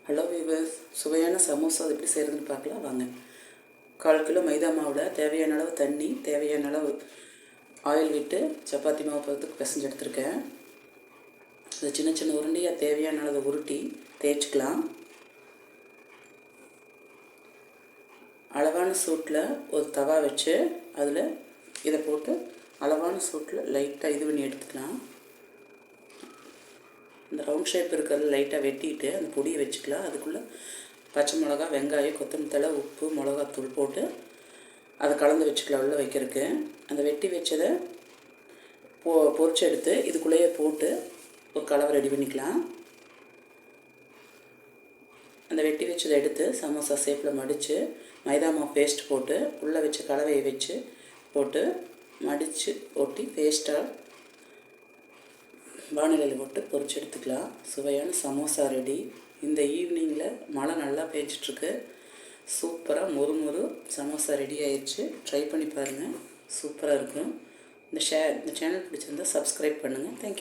Hello viewers, சுவையான சமோசா எப்படி செய்கிறதுன்னு பார்க்கலாம் வாங்க. 1/4 கிலோ மைதா மாவில் தேவையான அளவு தண்ணி, தேவையான அளவு ஆயில் விட்டு சப்பாத்தி மாவு பதத்துக்கு பிசைஞ்சு எடுத்துருக்கேன். அதை சின்ன சின்ன உருண்டையாக தேவையான அளவு உருட்டி தேய்ச்சிக்கலாம். அளவான சூட்டில் ஒரு தவா வச்சு அதில் இதை போட்டு அளவான சூட்டில் லைட்டாக இது பண்ணி எடுத்துக்கலாம். இந்த ரவுண்ட் ஷேப் இருக்கிறது லைட்டாக வெட்டிட்டு அந்த பொடியை வச்சுக்கலாம். அதுக்குள்ளே பச்சை மிளகா, வெங்காயம், கொத்தமல்லி தழை, உப்பு, மிளகாத்தூள் போட்டு அதை கலந்து வச்சுக்கலாம் உள்ளே வைக்கிறதுக்கு. அந்த வெட்டி வச்சதை பொரிச்சு எடுத்து இதுக்குள்ளேயே போட்டு ஒரு கலவை ரெடி பண்ணிக்கலாம். அந்த வெட்டி வச்சதை எடுத்து சமோசா ஷேப்பில் மடித்து மைதா மாவு பேஸ்ட் போட்டு உள்ளே வச்ச கலவையை வச்சு போட்டு மடித்து ஒட்டி பேஸ்ட்டாக வானிலையில் போட்டு பொரிச்சு எடுத்துக்கலாம். சுவையான சமோசா ரெடி. இந்த ஈவினிங்கில் மழை நல்லா பேஞ்சிட்ருக்கு. சூப்பராக மொறு சமோசா ரெடி ஆயிடுச்சு. ட்ரை பண்ணி பாருங்கள், சூப்பராக இருக்கும். இந்த சேனல் பிடிச்சிருந்தால் சப்ஸ்கிரைப் பண்ணுங்கள். தேங்க்யூ.